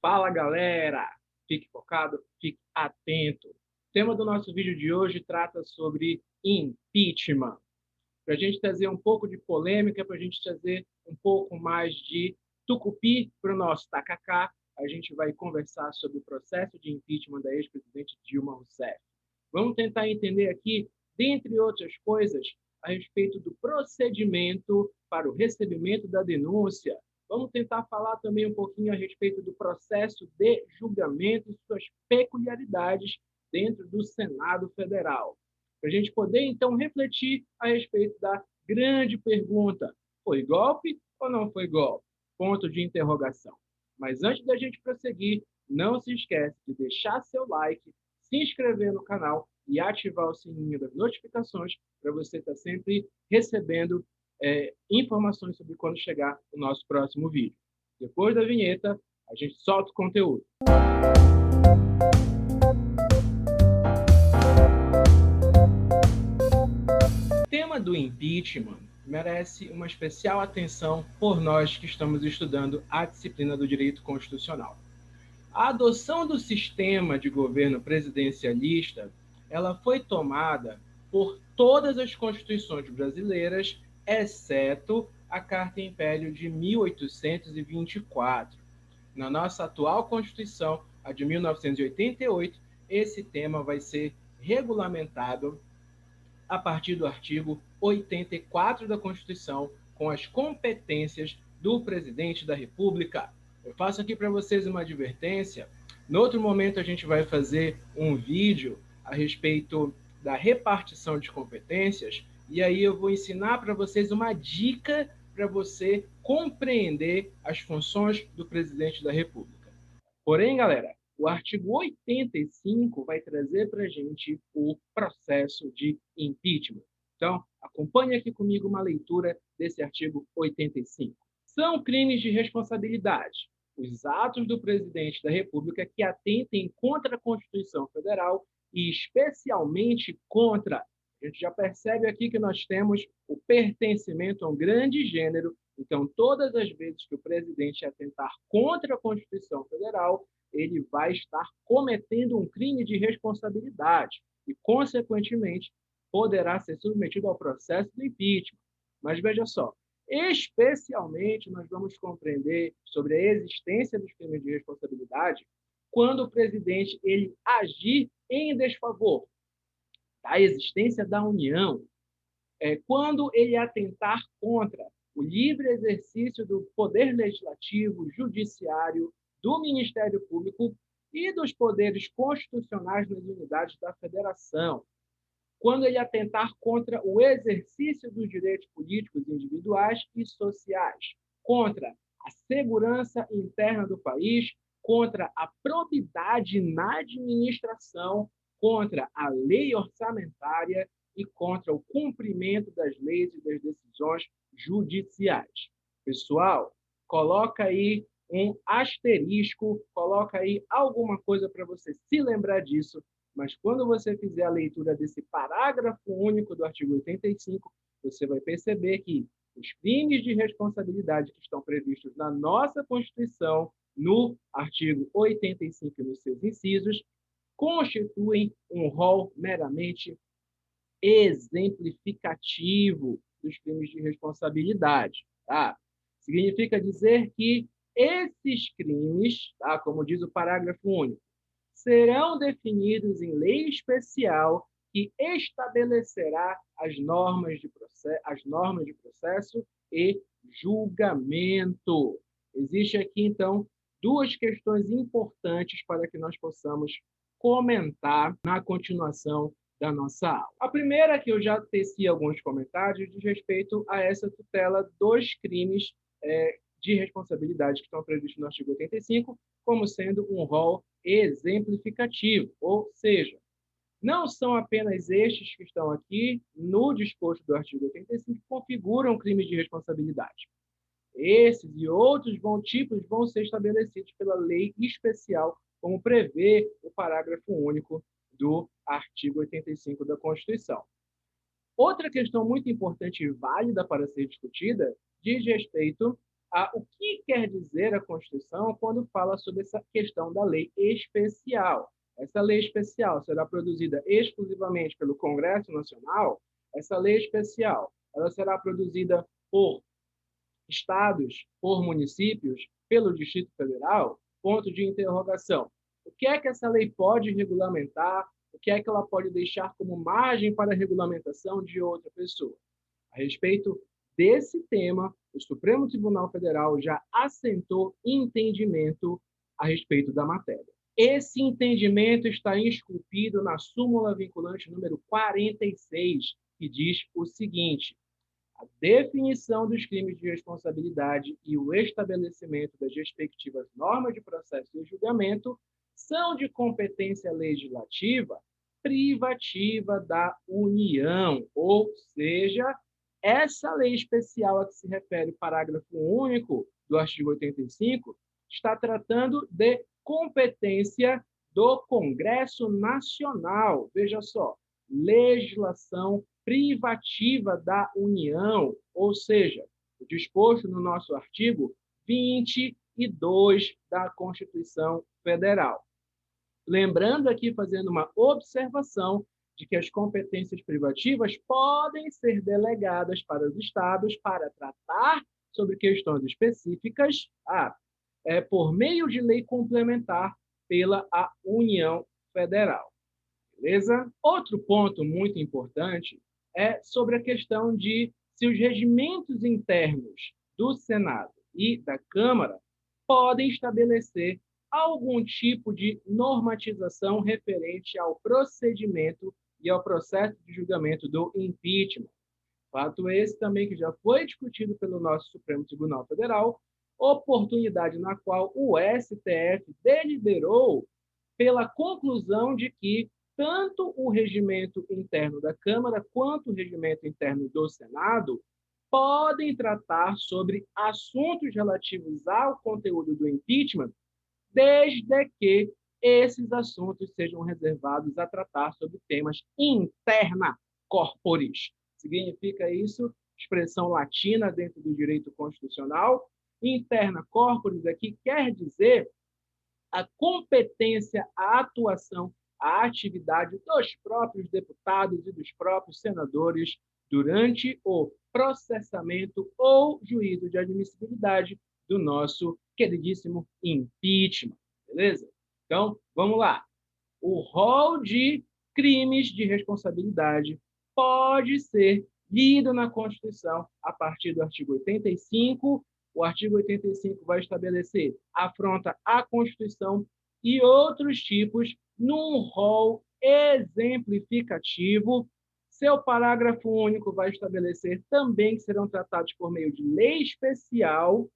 Fala, galera! Fique focado, fique atento. O tema do nosso vídeo de hoje trata sobre impeachment. Para a gente trazer um pouco de polêmica, para a gente trazer um pouco mais de tucupi para o nosso tacacá, a gente vai conversar sobre o processo de impeachment da ex-presidente Dilma Rousseff. Vamos tentar entender aqui, dentre outras coisas, a respeito do procedimento para o recebimento da denúncia. Vamos tentar falar também um pouquinho a respeito do processo de julgamento e suas peculiaridades dentro do Senado Federal. Para a gente poder, então, refletir a respeito da grande pergunta: foi golpe ou não foi golpe? Ponto de interrogação. Mas antes da gente prosseguir, não se esquece de deixar seu like, se inscrever no canal e ativar o sininho das notificações para você estar sempre recebendo informações sobre quando chegar o nosso próximo vídeo. Depois da vinheta, a gente solta o conteúdo. O tema do impeachment merece uma especial atenção por nós que estamos estudando a disciplina do direito constitucional. A adoção do sistema de governo presidencialista, ela foi tomada por todas as constituições brasileiras, exceto a Carta Império de 1824. Na nossa atual Constituição, a de 1988, esse tema vai ser regulamentado a partir do artigo 84 da Constituição, com as competências do presidente da República. Eu faço aqui para vocês uma advertência. No outro momento, a gente vai fazer um vídeo a respeito da repartição de competências, e aí eu vou ensinar para vocês uma dica para você compreender as funções do presidente da República. Porém, galera, o artigo 85 vai trazer para a gente o processo de impeachment. Então, acompanhe aqui comigo uma leitura desse artigo 85. São crimes de responsabilidade os atos do presidente da República que atentem contra a Constituição Federal e especialmente contra. A gente já percebe aqui que nós temos o pertencimento a um grande gênero. Então, todas as vezes que o presidente atentar contra a Constituição Federal, ele vai estar cometendo um crime de responsabilidade e, consequentemente, poderá ser submetido ao processo do impeachment. Mas veja só, especialmente nós vamos compreender sobre a existência dos crimes de responsabilidade quando o presidente ele agir em desfavor da existência da União, quando ele atentar contra o livre exercício do poder legislativo, judiciário, do Ministério Público e dos poderes constitucionais nas unidades da federação, quando ele atentar contra o exercício dos direitos políticos individuais e sociais, contra a segurança interna do país, contra a probidade na administração, contra a lei orçamentária e contra o cumprimento das leis e das decisões judiciais. Pessoal, coloca aí um asterisco, coloca aí alguma coisa para você se lembrar disso, mas quando você fizer a leitura desse parágrafo único do artigo 85, você vai perceber que os crimes de responsabilidade que estão previstos na nossa Constituição, no artigo 85 e nos seus incisos, constituem um rol meramente exemplificativo dos crimes de responsabilidade. Tá? Significa dizer que esses crimes, tá, como diz o parágrafo único, serão definidos em lei especial que estabelecerá as normas de processo e julgamento. Existe aqui, então, duas questões importantes para que nós possamos comentar na continuação da nossa aula. A primeira, que eu já teci alguns comentários, diz respeito a essa tutela dos crimes de responsabilidade que estão previstos no artigo 85, como sendo um rol exemplificativo, ou seja, não são apenas estes que estão aqui no disposto do artigo 85 que configuram crimes de responsabilidade. Esses e outros tipos vão ser estabelecidos pela lei especial, como prevê o parágrafo único do artigo 85 da Constituição. Outra questão muito importante e válida para ser discutida diz respeito O que quer dizer a Constituição quando fala sobre essa questão da lei especial? Essa lei especial será produzida exclusivamente pelo Congresso Nacional? Essa lei especial, ela será produzida por estados, por municípios, pelo Distrito Federal? Ponto de interrogação. O que é que essa lei pode regulamentar? O que é que ela pode deixar como margem para a regulamentação de outra pessoa? A respeito desse tema, o Supremo Tribunal Federal já assentou entendimento a respeito da matéria. Esse entendimento está esculpido na súmula vinculante número 46, que diz o seguinte: a definição dos crimes de responsabilidade e o estabelecimento das respectivas normas de processo e julgamento são de competência legislativa privativa da União, ou seja, essa lei especial a que se refere o parágrafo único do artigo 85 está tratando de competência do Congresso Nacional. Veja só, legislação privativa da União, ou seja, o disposto no nosso artigo 22 da Constituição Federal. Lembrando aqui, fazendo uma observação de que as competências privativas podem ser delegadas para os estados para tratar sobre questões específicas, por meio de lei complementar pela União Federal. Beleza? Outro ponto muito importante é sobre a questão de se os regimentos internos do Senado e da Câmara podem estabelecer algum tipo de normatização referente ao procedimento e ao processo de julgamento do impeachment. Fato esse também que já foi discutido pelo nosso Supremo Tribunal Federal, oportunidade na qual o STF deliberou pela conclusão de que tanto o regimento interno da Câmara quanto o regimento interno do Senado podem tratar sobre assuntos relativos ao conteúdo do impeachment, desde que esses assuntos sejam reservados a tratar sobre temas interna corporis. Significa isso, expressão latina dentro do direito constitucional. Interna corporis aqui quer dizer a competência, a atuação, a atividade dos próprios deputados e dos próprios senadores durante o processamento ou juízo de admissibilidade do nosso queridíssimo impeachment, beleza? Então, vamos lá. O rol de crimes de responsabilidade pode ser lido na Constituição a partir do artigo 85. O artigo 85 vai estabelecer afronta à Constituição e outros tipos num rol exemplificativo. Seu parágrafo único vai estabelecer também que serão tratados por meio de lei especial,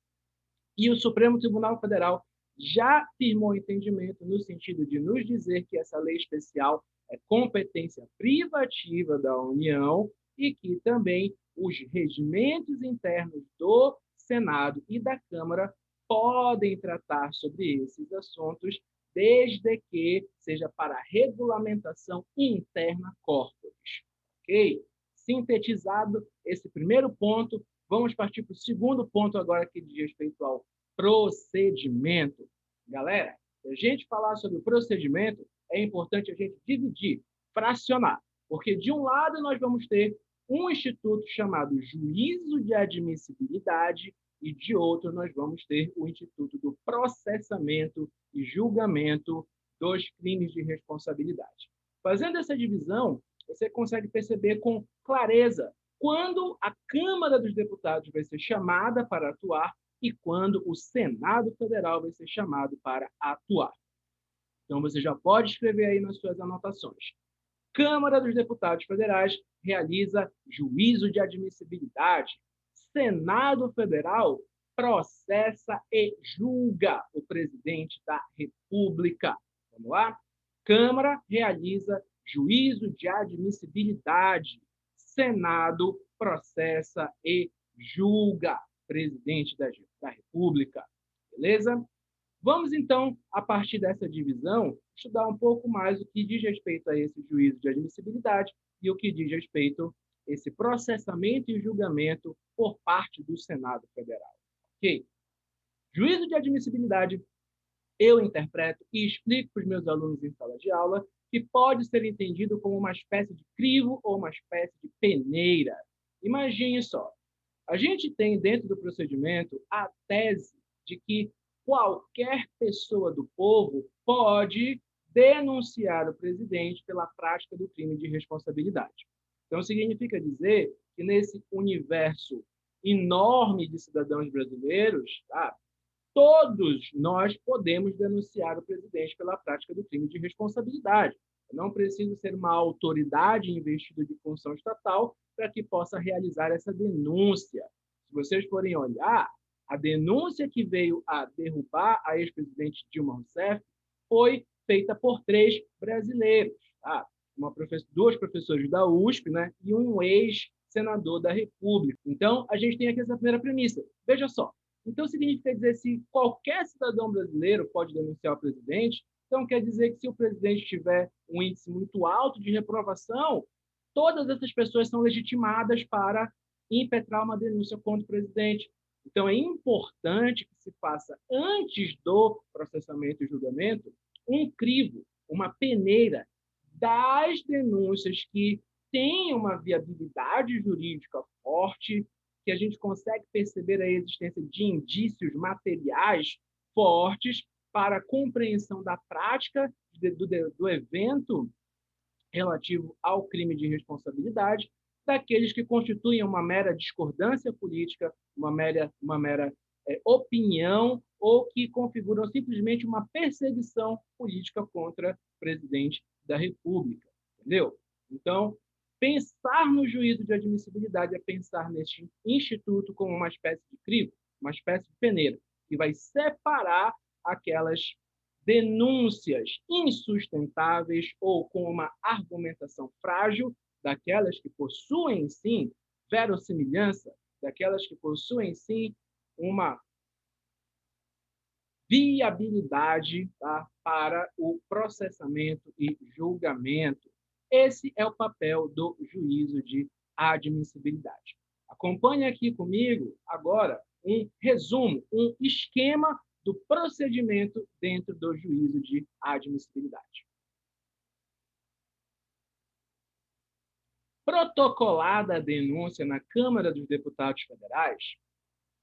e o Supremo Tribunal Federal já firmou entendimento no sentido de nos dizer que essa lei especial é competência privativa da União e que também os regimentos internos do Senado e da Câmara podem tratar sobre esses assuntos, desde que seja para regulamentação interna corporis. Ok? Sintetizado esse primeiro ponto, vamos partir para o segundo ponto agora, que diz respeito ao procedimento. Galera, se a gente falar sobre o procedimento, é importante a gente dividir, fracionar, porque de um lado nós vamos ter um instituto chamado juízo de admissibilidade e de outro nós vamos ter o instituto do processamento e julgamento dos crimes de responsabilidade. Fazendo essa divisão, você consegue perceber com clareza quando a Câmara dos Deputados vai ser chamada para atuar e quando o Senado Federal vai ser chamado para atuar. Então, você já pode escrever aí nas suas anotações. Câmara dos Deputados Federais realiza juízo de admissibilidade. Senado Federal processa e julga o presidente da República. Vamos lá? Câmara realiza juízo de admissibilidade. Senado processa e julga o presidente da República. Beleza? Vamos, então, a partir dessa divisão, estudar um pouco mais o que diz respeito a esse juízo de admissibilidade e o que diz respeito a esse processamento e julgamento por parte do Senado Federal. Ok? Juízo de admissibilidade, eu interpreto e explico para os meus alunos em sala de aula que pode ser entendido como uma espécie de crivo ou uma espécie de peneira. Imagine só, a gente tem dentro do procedimento a tese de que qualquer pessoa do povo pode denunciar o presidente pela prática do crime de responsabilidade. Então, significa dizer que nesse universo enorme de cidadãos brasileiros, tá, todos nós podemos denunciar o presidente pela prática do crime de responsabilidade. Eu não preciso ser uma autoridade investida de função estatal para que possa realizar essa denúncia. Se vocês forem olhar, a denúncia que veio a derrubar a ex-presidente Dilma Rousseff foi feita por 3 brasileiros. Tá? Dois professores da USP, né, e um ex-senador da República. Então, a gente tem aqui essa primeira premissa. Veja só, então, significa dizer se qualquer cidadão brasileiro pode denunciar o presidente, então quer dizer que se o presidente tiver um índice muito alto de reprovação, todas essas pessoas são legitimadas para impetrar uma denúncia contra o presidente. Então, é importante que se faça, antes do processamento e julgamento, um crivo, uma peneira das denúncias que têm uma viabilidade jurídica forte, que a gente consegue perceber a existência de indícios materiais fortes para a compreensão da prática do evento relativo ao crime de responsabilidade, daqueles que constituem uma mera discordância política, uma mera opinião, ou que configuram simplesmente uma perseguição política contra o presidente da República. Entendeu? Então, pensar no juízo de admissibilidade é pensar neste instituto como uma espécie de crivo, uma espécie de peneira, que vai separar aquelas denúncias insustentáveis ou com uma argumentação frágil daquelas que possuem, sim, verossimilhança, daquelas que possuem, sim, uma viabilidade, tá, para o processamento e julgamento. Esse é o papel do juízo de admissibilidade. Acompanhe aqui comigo agora um resumo, um esquema do procedimento dentro do juízo de admissibilidade. Protocolada a denúncia na Câmara dos Deputados Federais,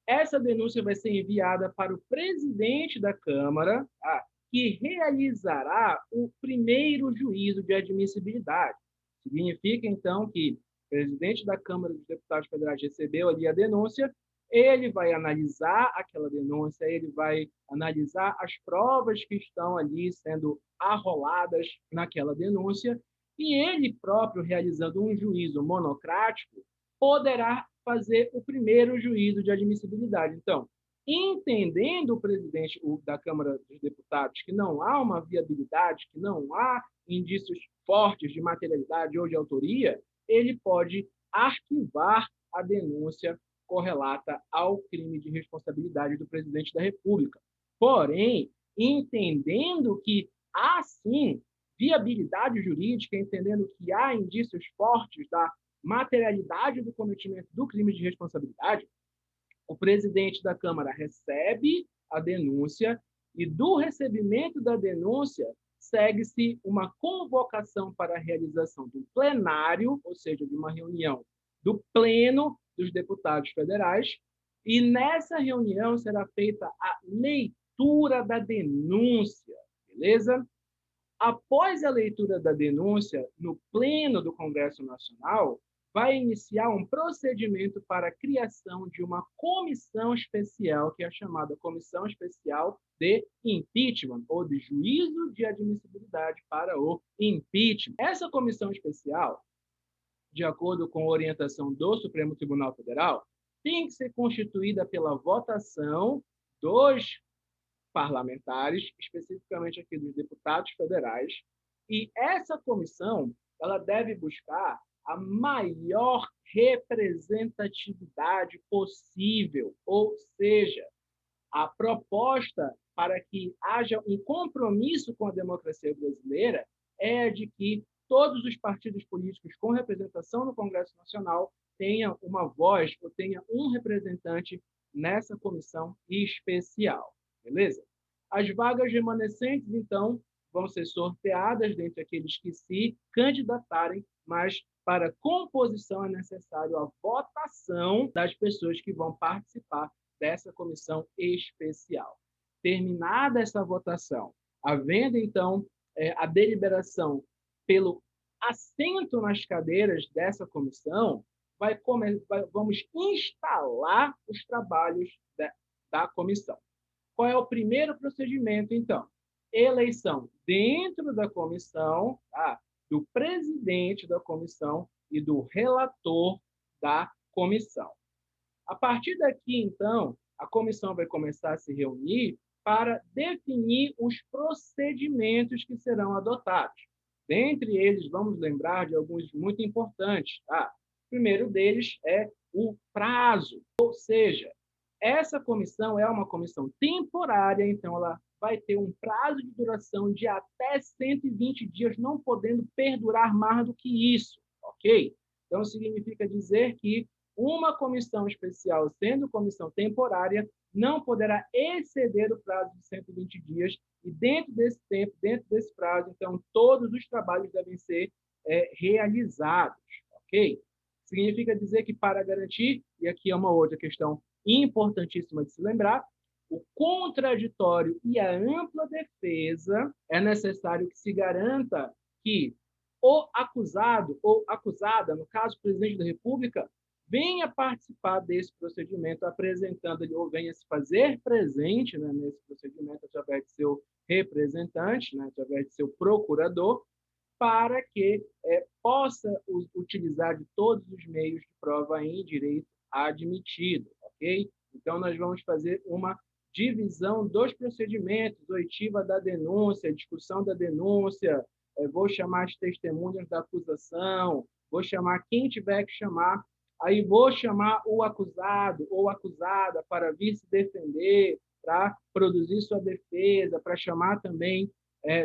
essa denúncia vai ser enviada para o presidente da Câmara, tá, que realizará o primeiro juízo de admissibilidade. Significa, então, que o presidente da Câmara dos Deputados Federais recebeu ali a denúncia, ele vai analisar aquela denúncia, ele vai analisar as provas que estão ali sendo arroladas naquela denúncia, e ele próprio, realizando um juízo monocrático, poderá fazer o primeiro juízo de admissibilidade. Então, entendendo o presidente da Câmara dos Deputados que não há uma viabilidade, que não há indícios fortes de materialidade ou de autoria, ele pode arquivar a denúncia correlata ao crime de responsabilidade do presidente da República. Porém, entendendo que há sim viabilidade jurídica, entendendo que há indícios fortes da materialidade do cometimento do crime de responsabilidade, o presidente da Câmara recebe a denúncia e do recebimento da denúncia segue-se uma convocação para a realização do plenário, ou seja, de uma reunião do pleno dos deputados federais, e nessa reunião será feita a leitura da denúncia, beleza? Após a leitura da denúncia no pleno do Congresso Nacional, vai iniciar um procedimento para a criação de uma comissão especial, que é a chamada Comissão Especial de Impeachment, ou de Juízo de Admissibilidade para o Impeachment. Essa comissão especial, de acordo com a orientação do Supremo Tribunal Federal, tem que ser constituída pela votação dos parlamentares, especificamente aqui dos deputados federais, e essa comissão ela deve buscar a maior representatividade possível, ou seja, a proposta para que haja um compromisso com a democracia brasileira é de que todos os partidos políticos com representação no Congresso Nacional tenham uma voz ou tenham um representante nessa comissão especial, beleza? As vagas remanescentes, então, vão ser sorteadas dentre aqueles que se candidatarem, mas para composição é necessário a votação das pessoas que vão participar dessa comissão especial. Terminada essa votação, havendo, então, a deliberação pelo assento nas cadeiras dessa comissão, vamos instalar os trabalhos da comissão. Qual é o primeiro procedimento, então? Eleição dentro da comissão, do presidente da comissão e do relator da comissão. A partir daqui, então, a comissão vai começar a se reunir para definir os procedimentos que serão adotados. Dentre eles, vamos lembrar de alguns muito importantes. O primeiro deles é o prazo, ou seja, essa comissão é uma comissão temporária, então ela vai ter um prazo de duração de até 120 dias, não podendo perdurar mais do que isso, ok? Então, significa dizer que uma comissão especial, sendo comissão temporária, não poderá exceder o prazo de 120 dias, e dentro desse tempo, dentro desse prazo, então, todos os trabalhos devem ser realizados, ok? Significa dizer que, para garantir, e aqui é uma outra questão importantíssima de se lembrar, o contraditório e a ampla defesa, é necessário que se garanta que o acusado ou acusada, no caso, o presidente da República, venha participar desse procedimento, apresentando ou venha se fazer presente, né, nesse procedimento através de seu representante, né, através de seu procurador, para que possa utilizar de todos os meios de prova em direito admitido, ok? Então, nós vamos fazer uma divisão dos procedimentos, oitiva da denúncia, discussão da denúncia, vou chamar as testemunhas da acusação, vou chamar quem tiver que chamar, aí vou chamar o acusado ou acusada para vir se defender, para produzir sua defesa, para chamar também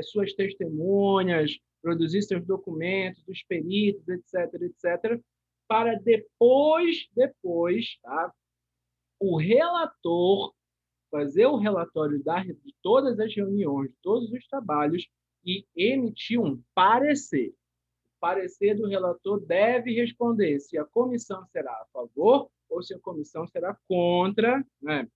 suas testemunhas, produzir seus documentos, dos peritos, etc., etc., para depois, tá, o relator fazer o relatório de todas as reuniões, de todos os trabalhos e emitir um parecer. O parecer do relator deve responder se a comissão será a favor ou se a comissão será contra, né,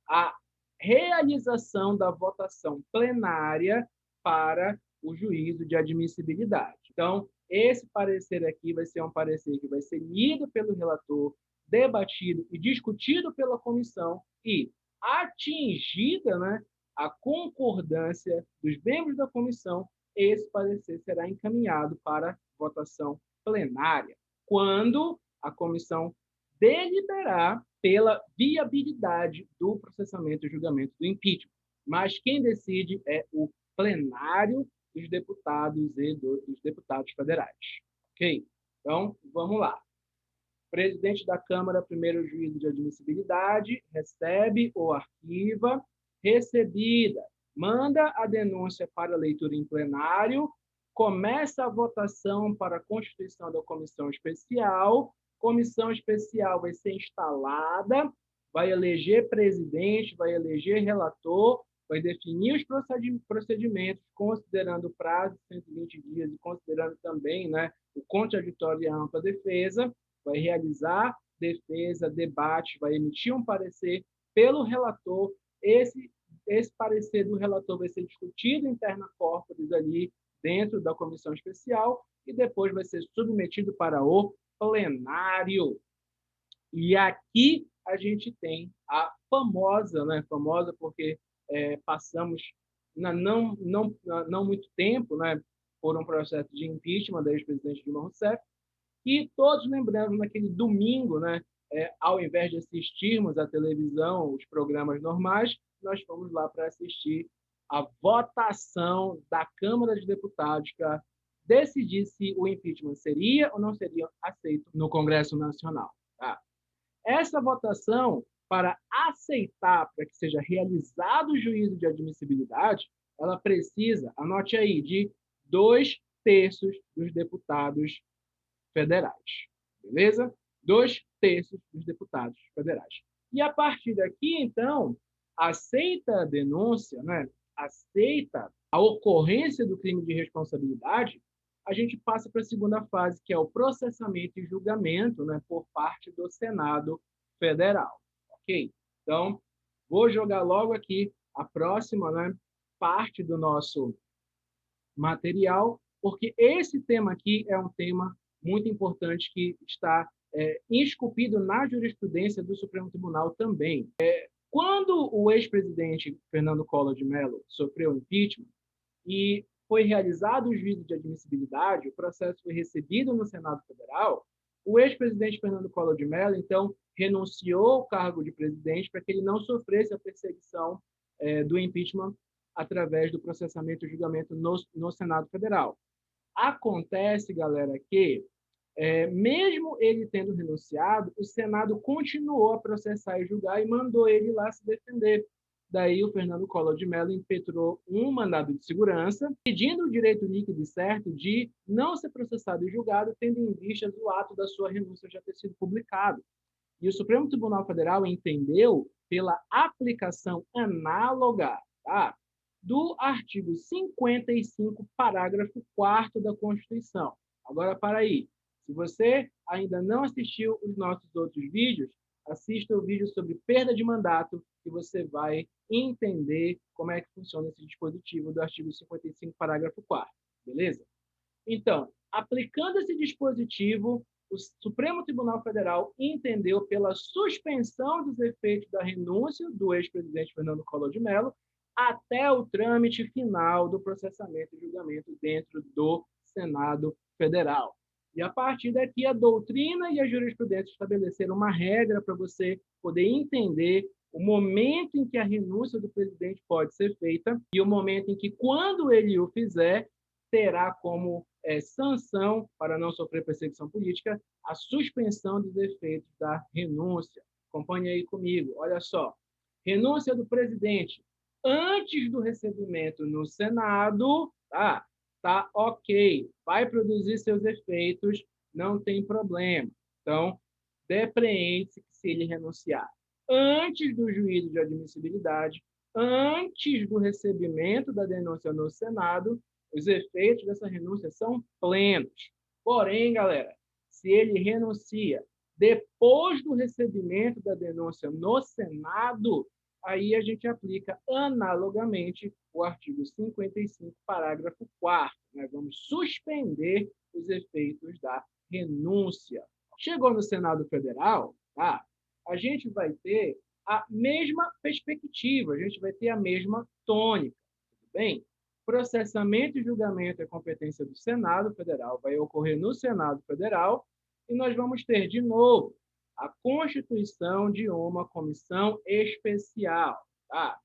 a realização da votação plenária para o juízo de admissibilidade. Então, esse parecer aqui vai ser um parecer que vai ser lido pelo relator, debatido e discutido pela comissão e atingida, né, a concordância dos membros da comissão, esse parecer será encaminhado para votação plenária, quando a comissão deliberar pela viabilidade do processamento e julgamento do impeachment. Mas quem decide é o plenário dos deputados e dos deputados federais. Ok? Então, vamos lá. Presidente da Câmara, primeiro juízo de admissibilidade, recebe ou arquiva, recebida, manda a denúncia para leitura em plenário, começa a votação para a constituição da comissão especial vai ser instalada, vai eleger presidente, vai eleger relator, vai definir os procedimentos, considerando o prazo de 120 dias e considerando também, né, o contraditório e a ampla defesa, vai realizar defesa, debate, vai emitir um parecer pelo relator. Esse parecer do relator vai ser discutido interna corporis ali dentro da comissão especial e depois vai ser submetido para o plenário. E aqui a gente tem a famosa, né? Famosa porque passamos não muito tempo, né, por um processo de impeachment da ex-presidente Dilma Rousseff, e todos lembramos naquele domingo, né, ao invés de assistirmos à televisão, os programas normais, nós fomos lá para assistir a votação da Câmara dos Deputados para decidir se o impeachment seria ou não seria aceito no Congresso Nacional. Tá? Essa votação, para aceitar, para que seja realizado o juízo de admissibilidade, ela precisa, anote aí, de 2/3 dos deputados federais. Beleza? 2/3 dos deputados federais. E a partir daqui, então, aceita a denúncia, né? Aceita a ocorrência do crime de responsabilidade, a gente passa para a segunda fase, que é o processamento e julgamento, né, por parte do Senado Federal. Ok? Então, vou jogar logo aqui a próxima, né, parte do nosso material, porque esse tema aqui é um tema muito importante que está esculpido na jurisprudência do Supremo Tribunal também. Quando o ex-presidente Fernando Collor de Mello sofreu impeachment e foi realizado o juízo de admissibilidade, o processo foi recebido no Senado Federal, o ex-presidente Fernando Collor de Mello, então, renunciou ao cargo de presidente para que ele não sofresse a perseguição do impeachment através do processamento e julgamento no Senado Federal. Acontece, galera, que mesmo ele tendo renunciado, o Senado continuou a processar e julgar e mandou ele lá se defender. Daí o Fernando Collor de Mello impetrou um mandado de segurança, pedindo o direito líquido e certo de não ser processado e julgado, tendo em vista o ato da sua renúncia já ter sido publicado. E o Supremo Tribunal Federal entendeu, pela aplicação análoga, tá, do artigo 55, parágrafo 4º da Constituição. Agora, para aí. Se você ainda não assistiu os nossos outros vídeos, assista o vídeo sobre perda de mandato, que você vai entender como é que funciona esse dispositivo do artigo 55, parágrafo 4º. Beleza? Então, aplicando esse dispositivo, o Supremo Tribunal Federal entendeu pela suspensão dos efeitos da renúncia do ex-presidente Fernando Collor de Mello até o trâmite final do processamento e julgamento dentro do Senado Federal. E, a partir daqui, a doutrina e a jurisprudência estabeleceram uma regra para você poder entender o momento em que a renúncia do presidente pode ser feita e o momento em que, quando ele o fizer, terá como sanção, para não sofrer perseguição política, a suspensão dos efeitos da renúncia. Acompanhe aí comigo. Olha só. Renúncia do presidente antes do recebimento no Senado, tá ok, vai produzir seus efeitos, não tem problema. Então, depreende-se que se ele renunciar antes do juízo de admissibilidade, antes do recebimento da denúncia no Senado, os efeitos dessa renúncia são plenos. Porém, galera, se ele renuncia depois do recebimento da denúncia no Senado, aí a gente aplica analogamente o artigo 55, parágrafo 4º. Nós vamos suspender os efeitos da renúncia. Chegou no Senado Federal, tá? A gente vai ter a mesma perspectiva, a gente vai ter a mesma tônica, tudo bem? Processamento e julgamento é competência do Senado Federal, vai ocorrer no Senado Federal, e nós vamos ter, de novo, a constituição de uma comissão especial. Tá?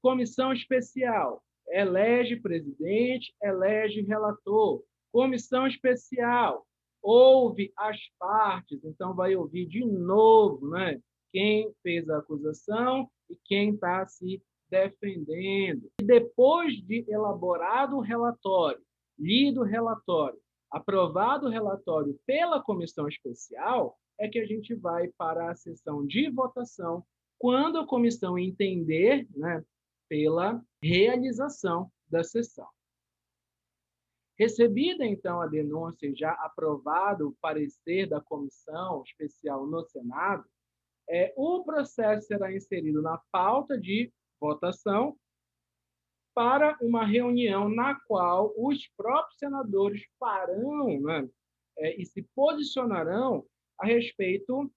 Comissão especial elege presidente, elege relator. Comissão especial ouve as partes, então vai ouvir de novo, né, quem fez a acusação e quem está se defendendo. E depois de elaborado o relatório, lido o relatório, aprovado o relatório pela comissão especial, é que a gente vai para a sessão de votação, quando a comissão entender, né, pela realização da sessão. Recebida, então, a denúncia e já aprovado o parecer da comissão especial no Senado, o processo será inserido na pauta de votação para uma reunião na qual os próprios senadores farão, né, e se posicionarão a respeito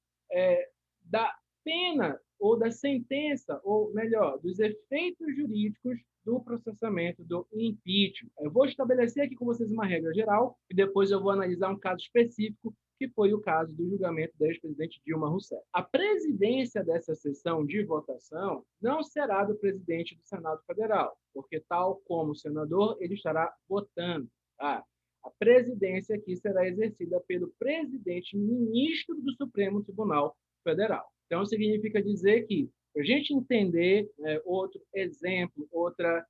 da pena ou da sentença, ou melhor, dos efeitos jurídicos do processamento do impeachment. Eu vou estabelecer aqui com vocês uma regra geral e depois eu vou analisar um caso específico, que foi o caso do julgamento da ex-presidente Dilma Rousseff. A presidência dessa sessão de votação não será do presidente do Senado Federal, porque, tal como o senador, ele estará votando. Tá? A presidência aqui será exercida pelo presidente ministro do Supremo Tribunal Federal. Então, significa dizer que, para a gente entender, outro exemplo, outra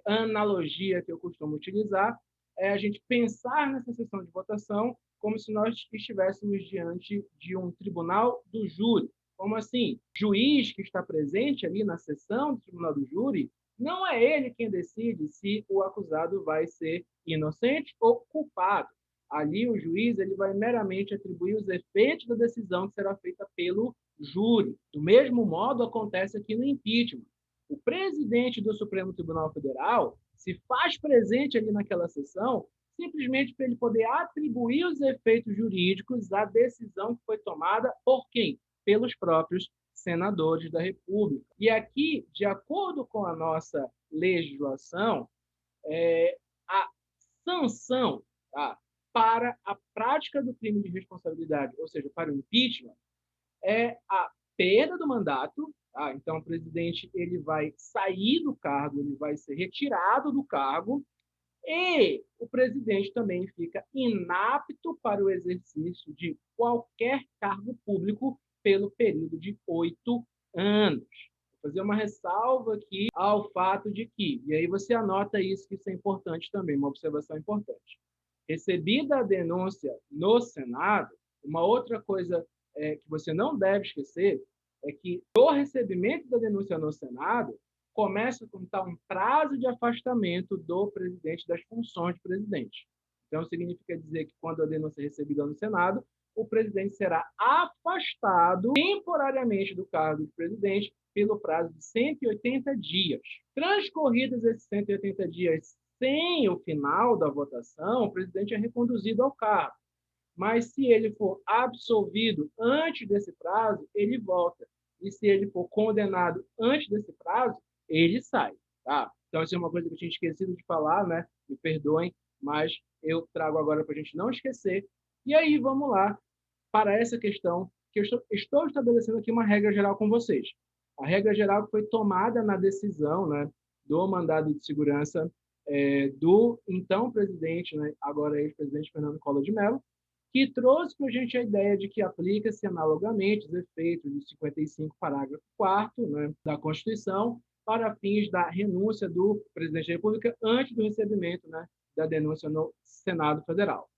analogia que eu costumo utilizar, é a gente pensar nessa sessão de votação como se nós estivéssemos diante de um tribunal do júri, Como assim? O juiz que está presente ali na sessão do tribunal do júri, não é ele quem decide se o acusado vai ser inocente ou culpado. Ali o juiz ele vai meramente atribuir os efeitos da decisão que será feita pelo júri. Do mesmo modo acontece aqui no impeachment. O presidente do Supremo Tribunal Federal se faz presente ali naquela sessão simplesmente para ele poder atribuir os efeitos jurídicos à decisão que foi tomada por quem? Pelos próprios senadores da República. E aqui, de acordo com a nossa legislação, a sanção, tá, para a prática do crime de responsabilidade, ou seja, para o impeachment, é a perda do mandato. Tá? Então, o presidente ele vai sair do cargo, ele vai ser retirado do cargo, e o presidente também fica inapto para o exercício de qualquer cargo público pelo período de 8 anos. Vou fazer uma ressalva aqui ao fato de que, e aí você anota isso, que isso é importante também, uma observação importante. Recebida a denúncia no Senado, uma outra coisa que você não deve esquecer é que, do recebimento da denúncia no Senado, começa a contar um prazo de afastamento do presidente das funções de presidente. Então, significa dizer que, quando a denúncia é recebida no Senado, o presidente será afastado temporariamente do cargo de presidente pelo prazo de 180 dias. Transcorridos esses 180 dias sem o final da votação, o presidente é reconduzido ao cargo. Mas, se ele for absolvido antes desse prazo, ele volta. E se ele for condenado antes desse prazo, ele sai. Tá? Então, isso é uma coisa que eu tinha esquecido de falar, né? Me perdoem, mas eu trago agora para a gente não esquecer. E aí, vamos lá para essa questão, que eu estou estabelecendo aqui uma regra geral com vocês. A regra geral que foi tomada na decisão, né, do mandado de segurança do então presidente, né, agora ex-presidente Fernando Collor de Mello, que trouxe para a gente a ideia de que aplica-se analogamente os efeitos do 55, parágrafo 4º, né, da Constituição, para fins da renúncia do presidente da República antes do recebimento, né, da denúncia no Senado Federal.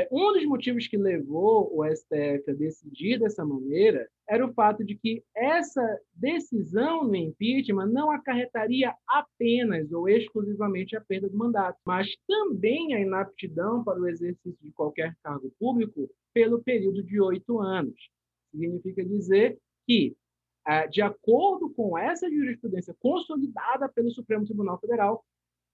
Um dos motivos que levou o STF a decidir dessa maneira era o fato de que essa decisão no impeachment não acarretaria apenas ou exclusivamente a perda do mandato, mas também a inaptidão para o exercício de qualquer cargo público pelo período de 8 anos. Significa dizer que, de acordo com essa jurisprudência consolidada pelo Supremo Tribunal Federal,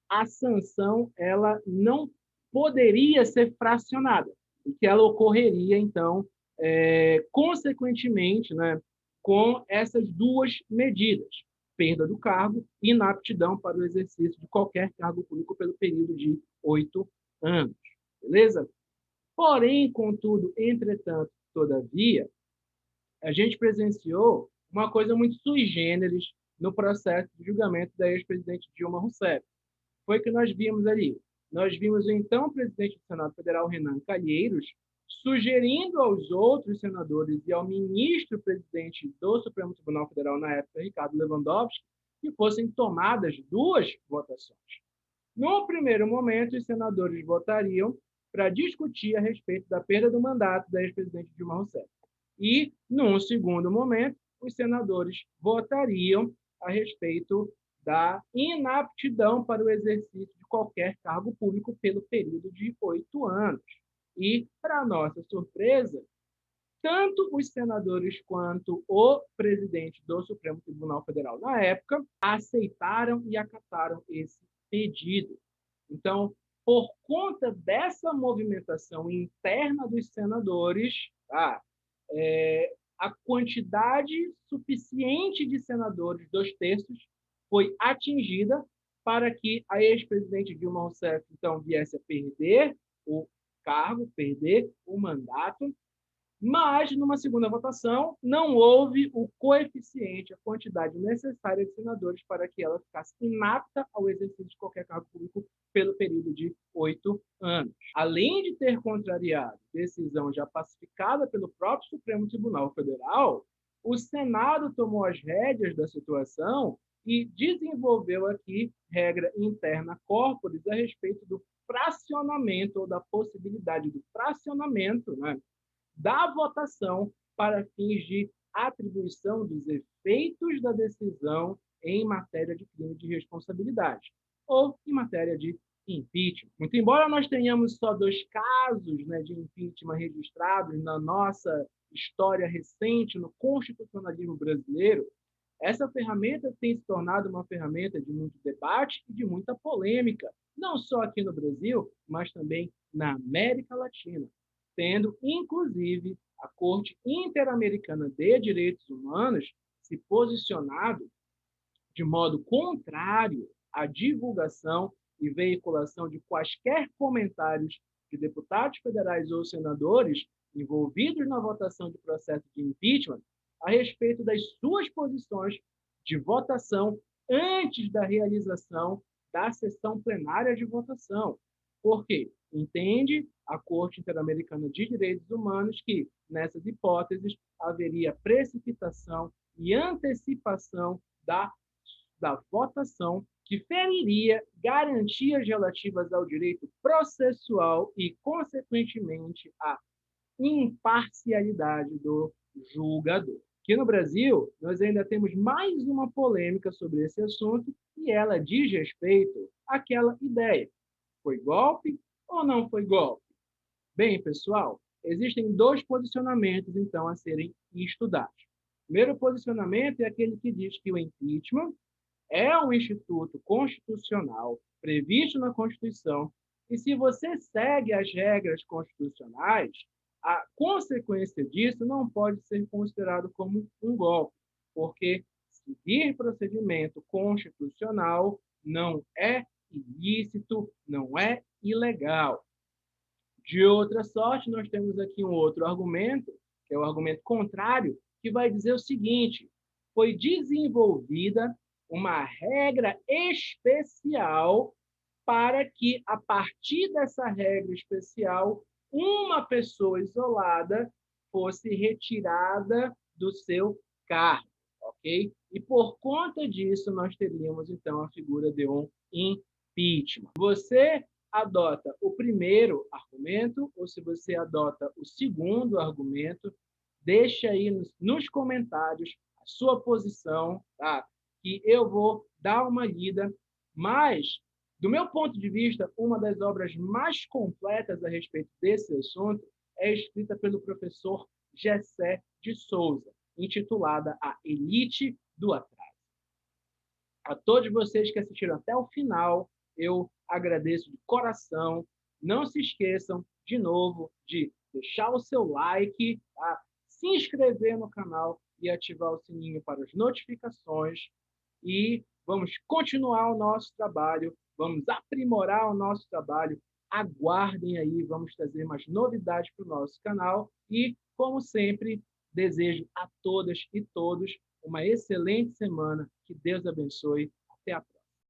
a sanção ela não poderia ser fracionada, e que ela ocorreria, então, consequentemente, né, com essas duas medidas, perda do cargo e inaptidão para o exercício de qualquer cargo público pelo período de 8 anos. Beleza? Porém, contudo, entretanto, todavia, a gente presenciou uma coisa muito sui generis no processo de julgamento da ex-presidente Dilma Rousseff. Foi que nós vimos ali. Nós vimos o então presidente do Senado Federal, Renan Calheiros, sugerindo aos outros senadores e ao ministro-presidente do Supremo Tribunal Federal, na época, Ricardo Lewandowski, que fossem tomadas duas votações. No primeiro momento, os senadores votariam para discutir a respeito da perda do mandato da ex-presidente Dilma Rousseff. E, num segundo momento, os senadores votariam a respeito da inaptidão para o exercício de qualquer cargo público pelo período de 8 anos. E, para nossa surpresa, tanto os senadores quanto o presidente do Supremo Tribunal Federal na época aceitaram e acataram esse pedido. Então, por conta dessa movimentação interna dos senadores, a quantidade suficiente de senadores, 2/3, foi atingida para que a ex-presidente Dilma Rousseff, então, viesse a perder o cargo, perder o mandato, mas, numa segunda votação, não houve o coeficiente, a quantidade necessária de senadores para que ela ficasse inapta ao exercício de qualquer cargo público pelo período de 8 anos. Além de ter contrariado decisão já pacificada pelo próprio Supremo Tribunal Federal, o Senado tomou as rédeas da situação e desenvolveu aqui regra interna corporis a respeito do fracionamento, ou da possibilidade do fracionamento, né, da votação para fins de atribuição dos efeitos da decisão em matéria de crime de responsabilidade ou em matéria de impeachment. Muito embora nós tenhamos só 2 casos, né, de impeachment registrados na nossa história recente no constitucionalismo brasileiro, essa ferramenta tem se tornado uma ferramenta de muito debate e de muita polêmica, não só aqui no Brasil, mas também na América Latina, tendo, inclusive, a Corte Interamericana de Direitos Humanos se posicionado de modo contrário à divulgação e veiculação de quaisquer comentários de deputados federais ou senadores envolvidos na votação de processo de impeachment a respeito das suas posições de votação antes da realização da sessão plenária de votação. Por quê? Entende a Corte Interamericana de Direitos Humanos que, nessas hipóteses, haveria precipitação e antecipação da votação que feriria garantias relativas ao direito processual e, consequentemente, à imparcialidade do julgador. Aqui no Brasil, nós ainda temos mais uma polêmica sobre esse assunto e ela diz respeito àquela ideia. Foi golpe ou não foi golpe? Bem, pessoal, existem 2 posicionamentos, então, a serem estudados. O primeiro posicionamento é aquele que diz que o impeachment é um instituto constitucional previsto na Constituição e se você segue as regras constitucionais, a consequência disso não pode ser considerado como um golpe, porque seguir procedimento constitucional não é ilícito, não é ilegal. De outra sorte, nós temos aqui um outro argumento, que é o argumento contrário, que vai dizer o seguinte: foi desenvolvida uma regra especial para que, a partir dessa regra especial, uma pessoa isolada fosse retirada do seu cargo, ok? E por conta disso, nós teríamos, então, a figura de um impeachment. Você adota o primeiro argumento ou se você adota o segundo argumento, deixa aí nos comentários a sua posição, tá? Que eu vou dar uma lida, mas, do meu ponto de vista, uma das obras mais completas a respeito desse assunto é escrita pelo professor Gessé de Souza, intitulada A Elite do Atraso. A todos vocês que assistiram até o final, eu agradeço de coração. Não se esqueçam, de novo, de deixar o seu like, tá? Se inscrever no canal e ativar o sininho para as notificações. E vamos continuar o nosso trabalho, vamos aprimorar o nosso trabalho. Aguardem aí, vamos trazer mais novidades para o nosso canal. E, como sempre, desejo a todas e todos uma excelente semana. Que Deus abençoe. Até a próxima.